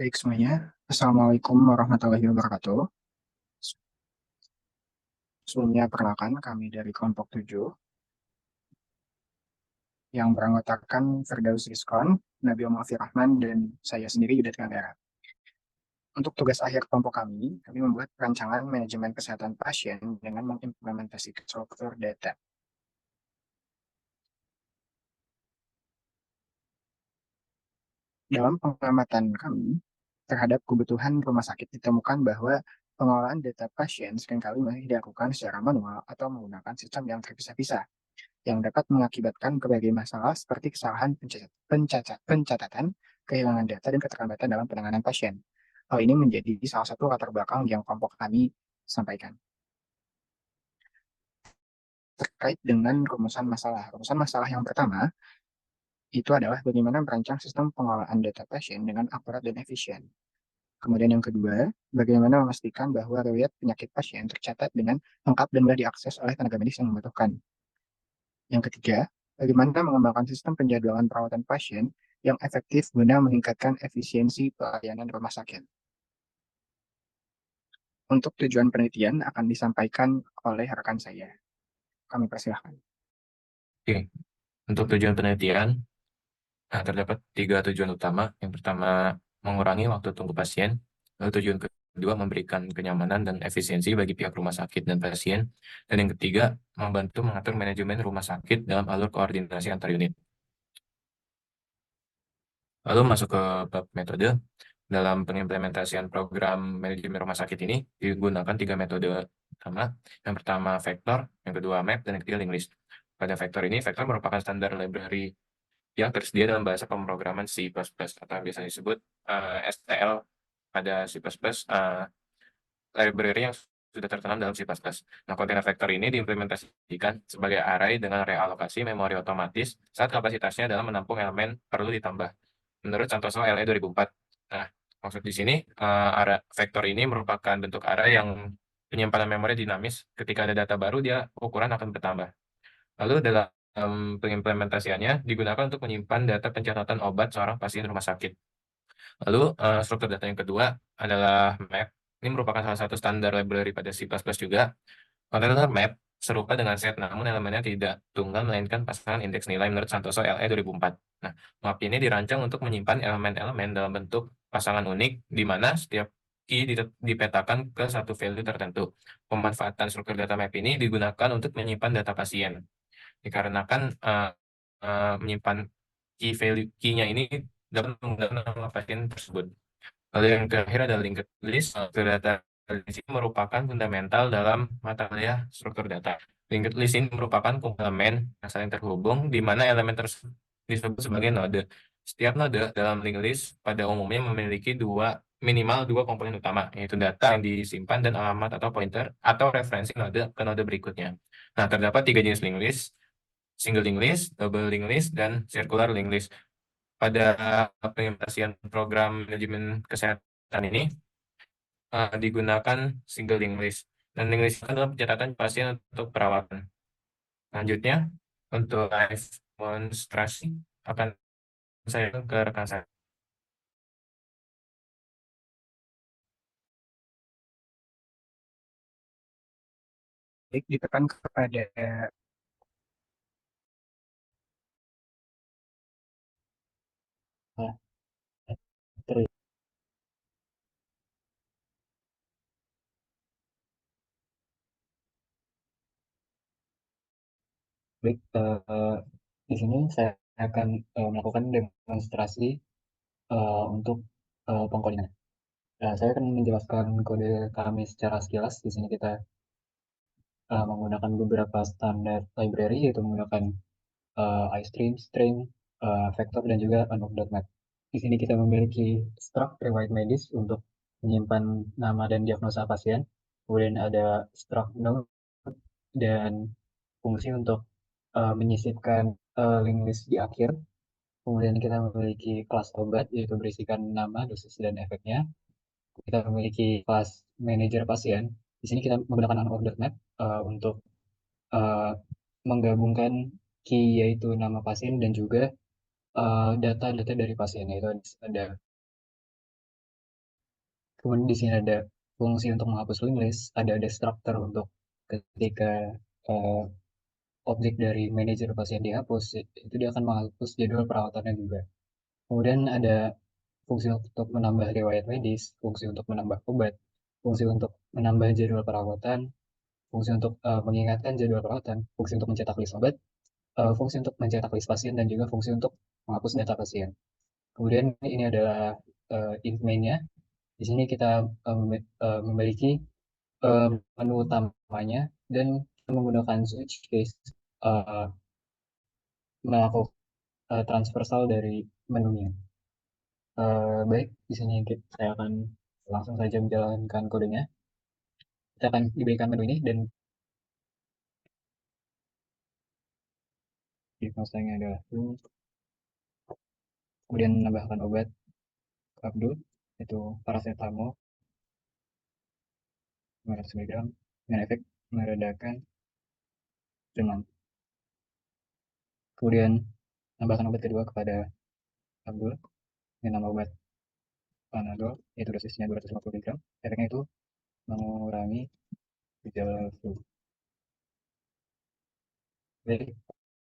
Baik semuanya, Assalamualaikum warahmatullahi wabarakatuh. Sebelumnya perkenalkan kami dari kelompok 7 yang beranggotakan Firdaus Rizkon, Nabi Muhammad Rahman, dan saya sendiri Yudat Kagara. Untuk tugas akhir kelompok kami membuat perancangan manajemen kesehatan pasien dengan mengimplementasikan struktur data. Dalam pengamatan kami terhadap kebutuhan rumah sakit ditemukan bahwa pengelolaan data pasien seringkali masih dilakukan secara manual atau menggunakan sistem yang terpisah-pisah, yang dapat mengakibatkan berbagai masalah seperti kesalahan pencatatan, kehilangan data, dan keterlambatan dalam penanganan pasien. Hal ini menjadi salah satu latar belakang yang kelompok kami sampaikan. Terkait dengan rumusan masalah. Rumusan masalah yang pertama itu adalah bagaimana merancang sistem pengelolaan data pasien dengan akurat dan efisien. Kemudian yang kedua, bagaimana memastikan bahwa riwayat penyakit pasien tercatat dengan lengkap dan mudah diakses oleh tenaga medis yang membutuhkan. Yang ketiga, bagaimana mengembangkan sistem penjadwalan perawatan pasien yang efektif guna meningkatkan efisiensi pelayanan rumah sakit. Untuk tujuan penelitian akan disampaikan oleh rekan saya. Kami persilahkan. Oke, untuk tujuan penelitian, terdapat 3 tujuan utama. Yang pertama, mengurangi waktu tunggu pasien. Lalu tujuan kedua, memberikan kenyamanan dan efisiensi bagi pihak rumah sakit dan pasien. Dan yang ketiga, membantu mengatur manajemen rumah sakit dalam alur koordinasi antar unit. Lalu masuk ke bab metode. Dalam pengimplementasian program manajemen rumah sakit ini digunakan 3 metode utama. Yang pertama vektor, yang kedua map, dan yang ketiga link list. Pada vektor ini, vektor merupakan standar library yang tersedia dalam bahasa pemrograman C++ atau yang biasa disebut STL pada C++, library yang sudah tertanam dalam C++. Nah, kontainer vektor ini diimplementasikan sebagai array dengan realokasi memori otomatis saat kapasitasnya dalam menampung elemen perlu ditambah. Menurut Santoso LE 2004. Nah, maksud di sini vektor ini merupakan bentuk array yang penyimpanan memori dinamis. Ketika ada data baru, dia ukuran akan bertambah. Lalu dalam pengimplementasiannya digunakan untuk menyimpan data pencatatan obat seorang pasien rumah sakit. Lalu struktur data yang kedua adalah map. Ini merupakan salah satu standar library pada C++ juga. Container map serupa dengan set, namun elemennya tidak tunggal melainkan pasangan indeks nilai menurut Santoso LE 2004. Nah, map ini dirancang untuk menyimpan elemen-elemen dalam bentuk pasangan unik di mana setiap key dipetakan ke satu value tertentu. Pemanfaatan struktur data map ini digunakan untuk menyimpan data pasien. Dikarenakan menyimpan key-nya ini dapat menggunakan nama pasien tersebut. Lalu yang terakhir adalah linked list. Data list ini merupakan fundamental dalam mata kuliah struktur data. Linked list ini merupakan komplemen yang saling terhubung di mana elemen tersebut disebut sebagai node. Setiap node dalam linked list pada umumnya memiliki minimal dua komponen utama, yaitu data yang disimpan dan alamat atau pointer atau referensi node ke node berikutnya. Nah, terdapat 3 jenis linked list: single linked list, double linked list, dan circular linked list. Pada pengimplementasian program manajemen kesehatan ini digunakan single link list. Dan link list adalah pencatatan pasien untuk perawatan. Selanjutnya, untuk live demonstrasi akan saya ke rekan saya. Baik, ditekan kepada Baik, di sini saya akan melakukan demonstrasi untuk pengkodean. Nah, saya akan menjelaskan kode kami secara sekilas. Di sini kita menggunakan beberapa standar library, yaitu menggunakan iStream, string, vector, dan juga unhook.map. Di sini kita memiliki struct riwayat medis untuk menyimpan nama dan diagnosa pasien. Kemudian ada struct node dan fungsi untuk menyisipkan link list di akhir. Kemudian kita memiliki kelas obat, yaitu berisikan nama, dosis, dan efeknya. Kita memiliki kelas manajer pasien. Di sini kita menggunakan unauth.map untuk uh, menggabungkan key, yaitu nama pasien, dan juga data-data dari pasien, yaitu ada Kemudian di sini ada fungsi untuk menghapus link list, ada destructor untuk ketika uh, objek dari manajer pasien dihapus, itu dia akan menghapus jadwal perawatannya juga. Kemudian ada fungsi untuk menambah riwayat medis, fungsi untuk menambah obat, fungsi untuk menambah jadwal perawatan, fungsi untuk mengingatkan jadwal perawatan, fungsi untuk mencetak list obat, fungsi untuk mencetak list pasien, dan juga fungsi untuk menghapus data pasien. Kemudian ini adalah int main-nya. Di sini kita memiliki menu utamanya dan menggunakan switch case melakukan transversal dari menunya. Baik, di sini saya akan langsung saja menjalankan kodenya. Kita akan diberikan menu ini dan di masanya adalah kemudian menambahkan obat ke Abdul, yaitu paracetamol 500 mg dengan efek meredakan demam. Kemudian tambahkan obat kedua kepada Abdul dengan nama obat Panadol, yaitu dosisnya 250 mg. Efeknya itu mengurangi gejala flu. Jadi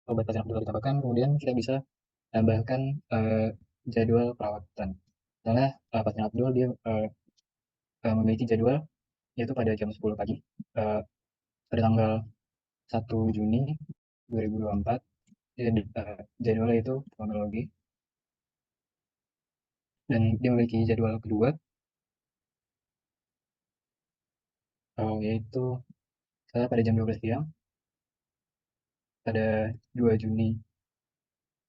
obat pasien Abdul ditambahkan, kemudian kita bisa tambahkan jadwal perawatan. Karena pasien Abdul dia memiliki jadwal yaitu pada jam 10 pagi pada tanggal 1 Juni 2024. Jadi, jadwalnya itu kronologi. Dan dia memiliki jadwal kedua yaitu pada jam 12 siang pada 2 Juni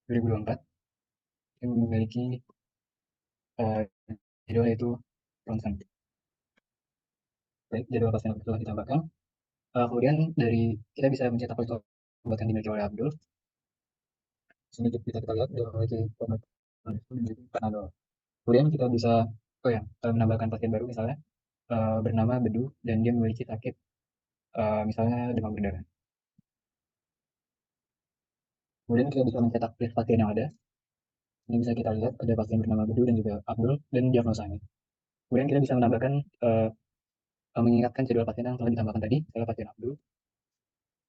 2024 yang memiliki jadwal yaitu ronsen. Baik, jadwal pasien telah ditambahkan. Kemudian dari kita bisa mencetak obat yang dimiliki oleh Abdul. Di sini bisa kita lihat dia memiliki obat Panadol. Kemudian kita bisa menambahkan pasien baru misalnya bernama Bedu dan dia memiliki sakit misalnya demam berdarah. Kemudian kita bisa mencetak list pasien yang ada. Ini bisa kita lihat ada pasien bernama Bedu dan juga Abdul dan diagnosanya. Kemudian kita bisa menambahkan mengingatkan jadwal pasien yang telah ditambahkan tadi, misalnya pasien Abdul.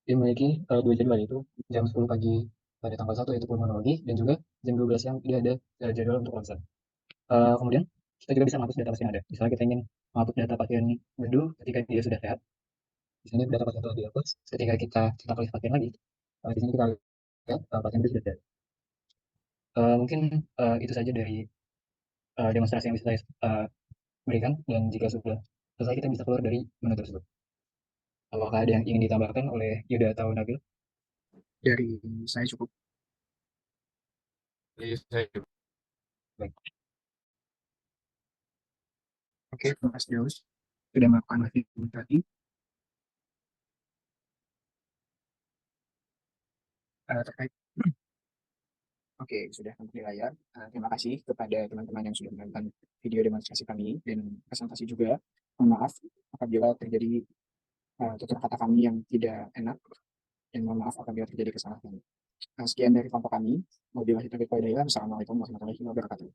Dia memiliki dua jadwal, yaitu jam 10 pagi pada tanggal 1 yaitu pulmonologi dan juga jam 12 siang dia ada jadwal untuk ronsen. Kemudian kita juga bisa menghapus data pasien yang ada. Misalnya kita ingin menghapus data pasien Bedu ketika dia sudah sehat. Di sini data pasien telah dihapus. Ketika kita cetak list pasien lagi, di sini kita lihat pasien itu sudah sehat. Mungkin itu saja dari demonstrasi yang bisa saya berikan, dan jika sudah selesai kita bisa keluar dari menu tersebut. Apakah ada yang ingin ditambahkan oleh Yuda atau Nabil? Dari saya cukup. Jadi saya Baik. Oke, terima kasih Daus sudah melakukan review tadi. Terkait Oke, sudah tampak di layar. Terima kasih kepada teman-teman yang sudah menonton video demonstrasi kami dan presentasi juga. Mohon maaf apabila terjadi tutur kata kami yang tidak enak, dan mohon maaf apabila terjadi kesalahan. Sekian dari kelompok kami. Wabillahi taufiq wal hidayah. Wassalamualaikum warahmatullahi wabarakatuh.